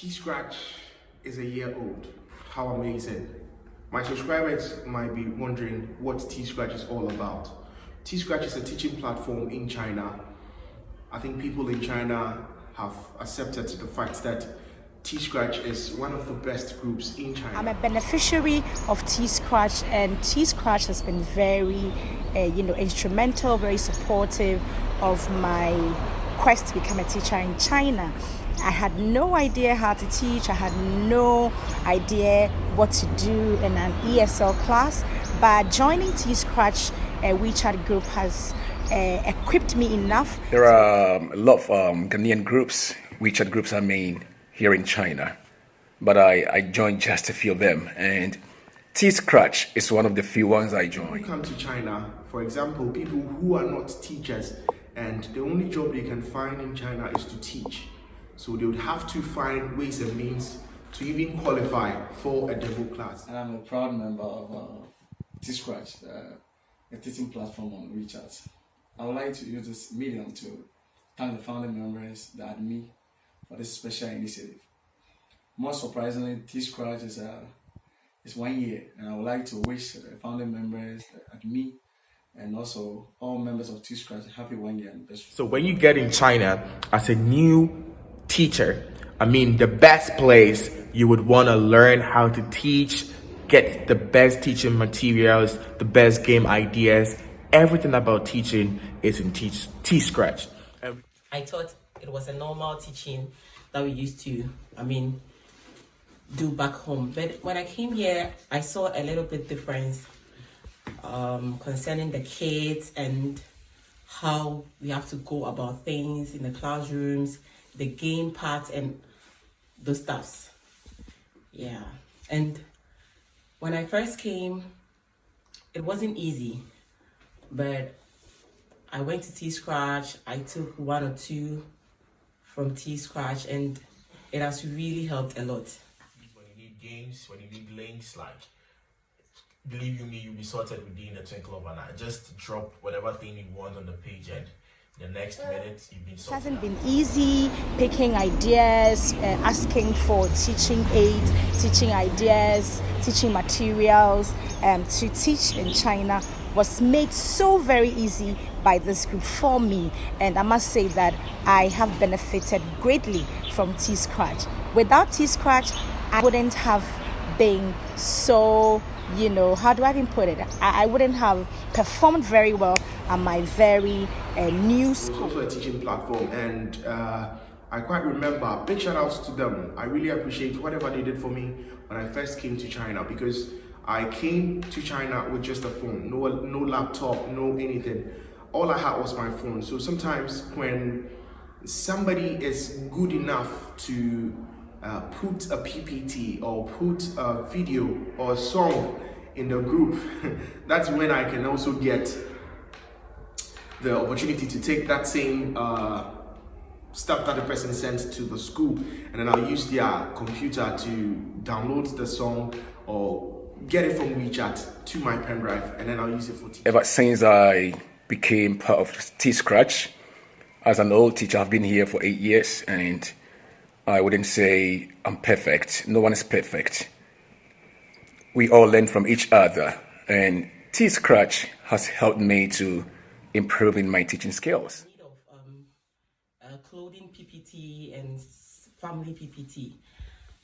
T-Scratch is a year old. How amazing. My subscribers might be wondering what T-Scratch is all about. T-Scratch is a teaching platform in China. I think people in China have accepted the fact that T-Scratch is one of the best groups in China. I'm a beneficiary of T-Scratch, and T-Scratch has been very, instrumental, very supportive of my quest to become a teacher in China. I had no idea how to teach. I had no idea what to do in an ESL class. But joining T-Scratch WeChat group has equipped me enough. There are a lot of Ghanaian groups, WeChat groups, here in China. But I joined just a few of them. And T-Scratch is one of the few ones I joined. When you come to China, for example, people who are not teachers and the only job they can find in China is to teach. So they would have to find ways and means to even qualify for a demo class. And I'm a proud member of T-Scratch, a teaching platform on WeChat. I would like to use this medium to thank the founding members, the admin, for this special initiative. Most surprisingly, T-Scratch is 1 year, and I would like to wish the founding members, the admin, and also all members of T-Scratch a happy 1 year anniversary. So when you get in China as a new teacher, the best place you would want to learn how to teach, get the best teaching materials, the best game ideas, everything about teaching is in T-Scratch. I thought it was a normal teaching that we used to, do back home. But when I came here, I saw a little bit difference concerning the kids and how we have to go about things in the classrooms, the game part and those stuffs. Yeah. And when I first came, it wasn't easy, but I went to T-Scratch. I took 1 or 2 from T-Scratch, and it has really helped a lot. When you need games, when you need links, believe you me, you'll be sorted within a twinkle of an eye. Just drop whatever thing you want on the page, and the next minute you've been sorted. It hasn't been easy picking ideas, asking for teaching aids, teaching ideas, teaching materials. To teach in China was made so very easy by this group for me, and I must say that I have benefited greatly from T-Scratch. Without T-Scratch, I wouldn't have been so, how do I even put it? I wouldn't have performed very well at my very new school. It's also a teaching platform, and I quite remember, big shout outs to them. I really appreciate whatever they did for me when I first came to China, because I came to China with just a phone, no laptop, no anything. All I had was my phone. So sometimes when somebody is good enough to put a PPT or put a video or a song in the group, that's when I can also get the opportunity to take that same stuff that the person sent to the school, and then I'll use their computer to download the song or get it from WeChat to my pen drive, and then I'll use it for teaching. Ever since I became part of T-Scratch, as an old teacher, I've been here for 8 years, and I wouldn't say I'm perfect. No one is perfect. We all learn from each other, and T-Scratch has helped me to improve in my teaching skills. Clothing PPT and family PPT.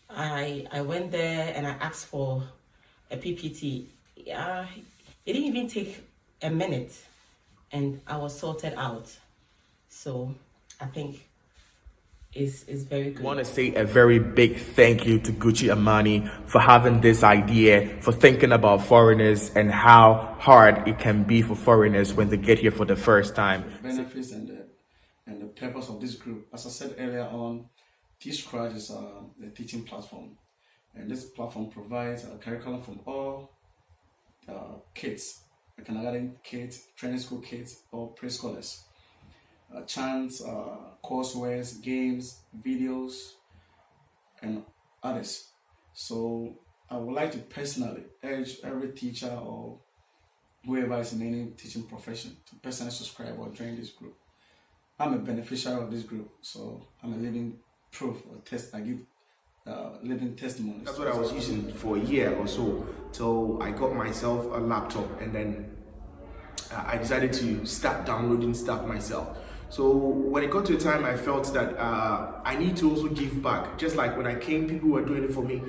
I went there and I asked for a PPT. It didn't even take a minute, and I was sorted out. So I think it's very good. I want to say a very big thank you to Gucci Amani for having this idea, for thinking about foreigners and how hard it can be for foreigners when they get here for the first time. The benefits and the purpose of this group. As I said earlier on, T-Scratch is the teaching platform, and this platform provides a curriculum from all kids, the kindergarten kids, training school kids, or preschoolers. Chants, coursework, games, videos, and others. So I would like to personally urge every teacher or whoever is in any teaching profession to personally subscribe or join this group. I'm a beneficiary of this group, so I'm a living proof or test. I give living testimonies. That's what I was using for a year or so till I got myself a laptop, and then I decided to start downloading stuff myself. So when it got to a time, I felt that I need to also give back. Just like when I came, people were doing it for me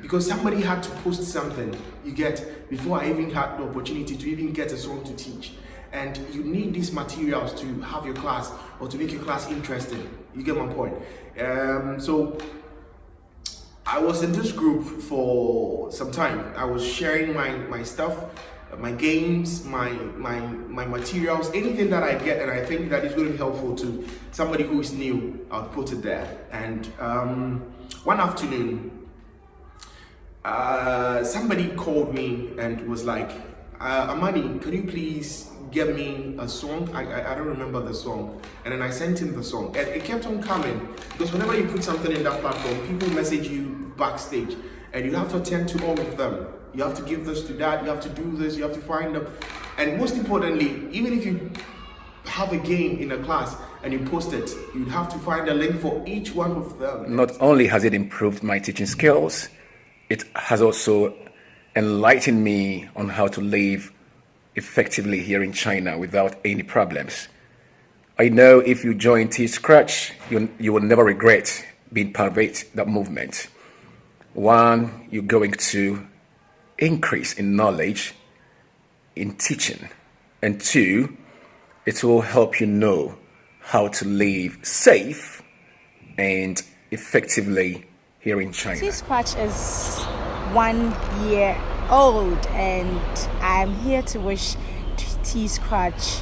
because somebody had to post something, you get, before I even had the opportunity to even get a song to teach. And you need these materials to have your class or to make your class interesting. You get my point? So I was in this group for some time. I was sharing my stuff, my games, my materials, anything that I get and I think that is going to be helpful to somebody who is new, I'll put it there. And one afternoon, somebody called me and was like, Amani, can you please get me a song? I don't remember the song. And then I sent him the song. And it kept on coming because whenever you put something in that platform, people message you backstage and you have to attend to all of them. You have to give this to that, you have to do this, you have to find them. And most importantly, even if you have a game in a class and you post it, you'd have to find a link for each one of them. Not only has it improved my teaching skills, it has also enlightened me on how to live effectively here in China without any problems. I know if you join T-Scratch, you will never regret being part of that movement. One, you're going to increase in knowledge in teaching. And two, it will help you know how to live safe and effectively here in China. T-Scratch is 1 year old, and I'm here to wish T-Scratch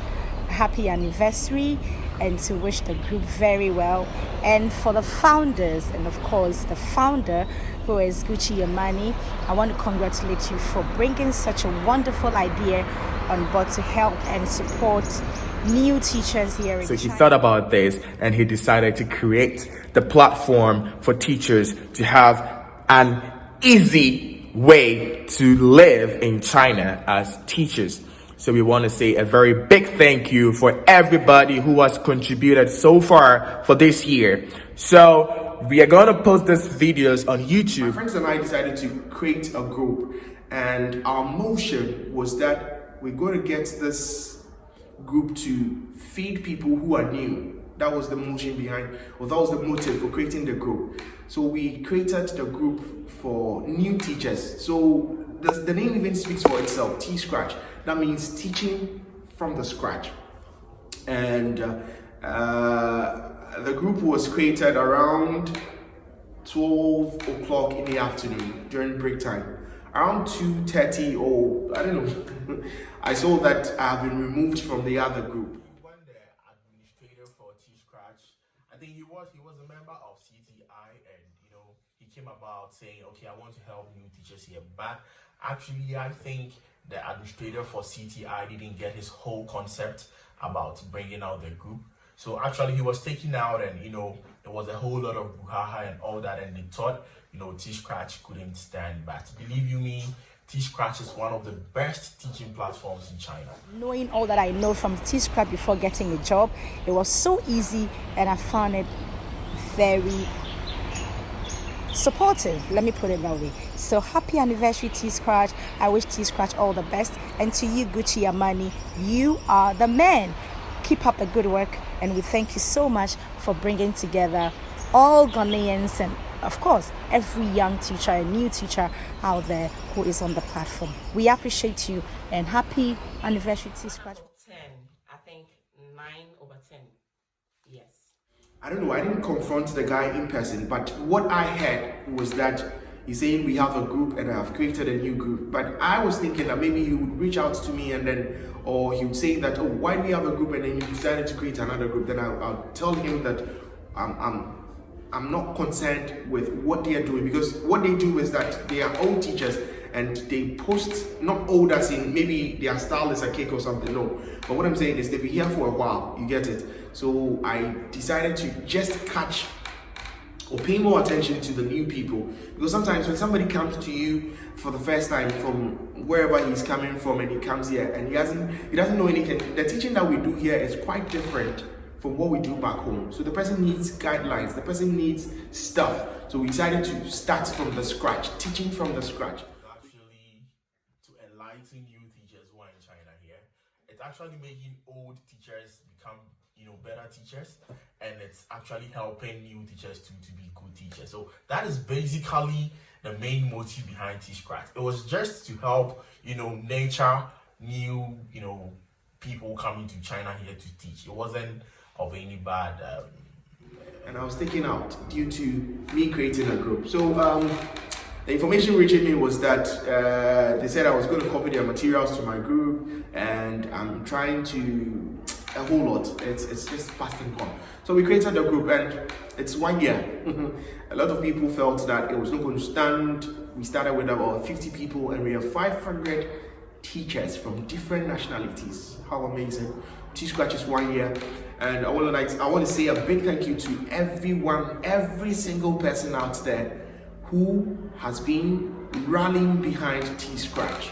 a happy anniversary and to wish the group very well. And for the founders, and of course the founder, who is Gucci Amani, I want to congratulate you for bringing such a wonderful idea on board to help and support new teachers here in So he China. thought about this and he decided to create the platform for teachers to have an easy way to live in China as teachers. So we want to say a very big thank you for everybody who has contributed so far for this year. So we are going to post these videos on YouTube. My friends and I decided to create a group, and our motion was that we're going to get this group to feed people who are new. That was the motion behind, or that was the motive for creating the group. So we created the group for new teachers. So the name even speaks for itself, T-Scratch. That means teaching from the scratch. And the group was created around 12 o'clock in the afternoon during break time. Around 2:30 or I don't know, I saw that I've been removed from the other group. When the administrator for T-Scratch, I think he was a member of CTI, and he came about saying, okay, I want to help new teachers here. But actually, I think the administrator for CTI didn't get his whole concept about bringing out the group. So actually he was taken out, and there was a whole lot of brouhaha and all that, and they thought T-Scratch couldn't stand. But believe you me, T-Scratch is one of the best teaching platforms in China. Knowing all that I know from T-Scratch before getting a job, it was so easy, and I found it very supportive, let me put it that way. So happy anniversary, T-Scratch. I wish T-Scratch all the best, and to you, Gucci Amani, you are the man. Keep up the good work, and we thank you so much for bringing together all Ghanaians and of course every young teacher and new teacher out there who is on the platform. We appreciate you, and happy anniversary, T-Scratch. 10, I think 9/10. Yes. I don't know, I didn't confront the guy in person, but what I heard was that he's saying we have a group and I have created a new group. But I was thinking that maybe he would reach out to me, and then, or he would say that, oh, why do we have a group and then you decided to create another group? Then I'll tell him that I'm not concerned with what they are doing, because what they do is that they are old teachers and they post, not old as in maybe their style is a cake or something, no. But what I'm saying is they've been here for a while, you get it? So I decided to just catch or pay more attention to the new people, because sometimes when somebody comes to you for the first time from wherever he's coming from and he comes here and he doesn't know anything, the teaching that we do here is quite different from what we do back home. So the person needs guidelines, the person needs stuff. So we decided to start from the scratch, teaching from the scratch. Actually, to enlighten new teachers who are in China here, it's actually making old teachers become, better teachers, and it's actually helping new teachers to be good teachers. So that is basically the main motive behind T-Scratch. It was just to help, nurture new, people coming to China here to teach. It wasn't of any bad. And I was taken out due to me creating a group. So the information reaching me was that they said I was going to copy their materials to my group, and I'm trying to a whole lot. It's just past and gone. So we created a group, and it's 1 year. A lot of people felt that it was not going to stand. We started with about 50 people, and we have 500 teachers from different nationalities. How amazing! T-Scratch is 1 year, and I want to say a big thank you to everyone, every single person out there who has been rallying behind T-Scratch.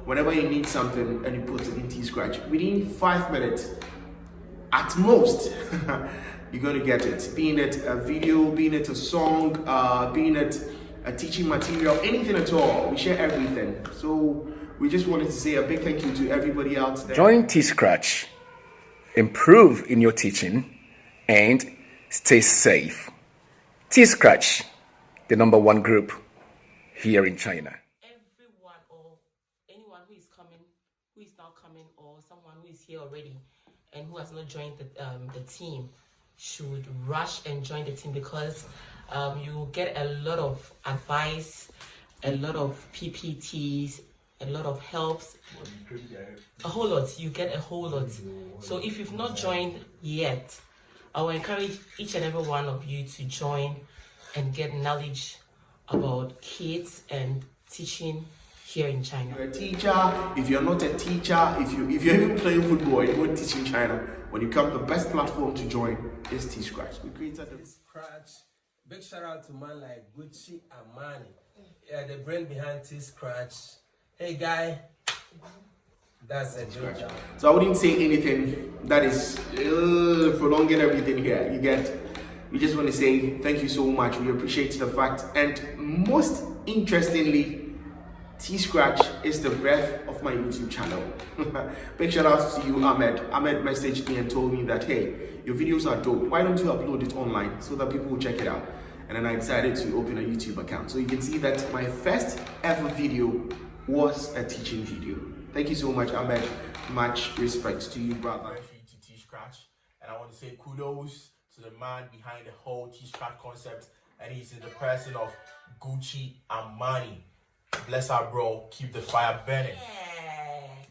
Whenever you need something and you put it in T-Scratch, within 5 minutes, at most, you're going to get it. Being it a video, being it a song, being it a teaching material, anything at all, we share everything. So we just wanted to say a big thank you to everybody out there. Join T-Scratch, improve in your teaching, and stay safe. T-Scratch, the #1 group here in China. Everyone or anyone who is now coming, or someone who is here already and who has not joined the team should rush and join the team, because you get a lot of advice, a lot of PPTs, a lot of helps, a whole lot. You get a whole lot. So if you've not joined yet, I will encourage each and every one of you to join and get knowledge about kids and teaching here in China. You're a teacher, if you're not a teacher, if you're even playing football and you want to teach in China, when you come, the best platform to join is T-Scratch. We created T-Scratch. Big shout out to man like Gucci Amani. Yeah, the brain behind T-Scratch. Hey guy, that's a good job. So I wouldn't say anything that is prolonging everything here. We just want to say thank you so much. We appreciate the fact, and most interestingly, T-Scratch is the breath of my YouTube channel. Big shout out to you, Ahmed. Ahmed messaged me and told me that, hey, your videos are dope. Why don't you upload it online so that people will check it out? And then I decided to open a YouTube account. So you can see that my first ever video was a teaching video. Thank you so much, Ahmed. Much respect to you, brother. To T-Scratch, and I want to say kudos to the man behind the whole T-Scratch concept, and he's in the person of Gucci Amani. Bless our bro, keep the fire burning. Yeah.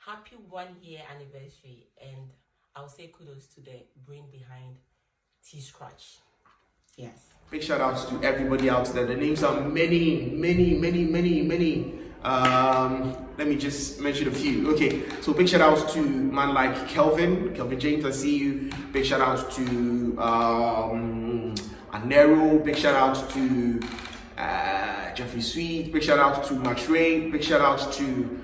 Happy 1 year anniversary, and I'll say kudos to the brain behind T-Scratch. Yes. Big shout outs to everybody out there. The names are many. Let me just mention a few. Okay, so big shout outs to man like Kelvin James, I see you. Big shout outs to Anero. Big shout outs to Jeffrey Sweet. Big shout outs to Max Ray. Big shout outs to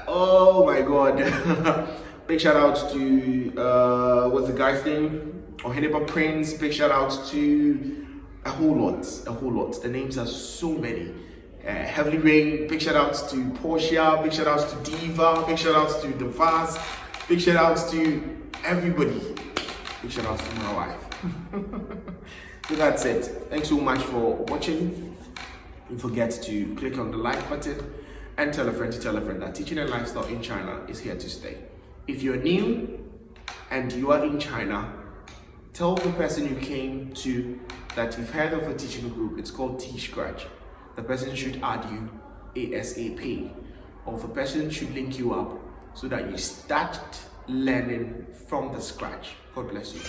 oh my god. Big shout outs to what's the guy's name? Oheniba Prince. Big shout outs to a whole lot. The names are so many. Heavily Rain. Big shout outs to Portia. Big shout outs to Diva. Big shout outs to The Vaz. Big shout outs to everybody. Big shout outs to my wife. So that's it. Thanks so much for watching. Don't forget to click on the like button and tell a friend that teaching and lifestyle in China is here to stay. If you're new and you are in China, tell the person you came to that you've heard of a teaching group. It's called T-Scratch. The person should add you ASAP, or the person should link you up so that you start learning from the scratch. God bless you.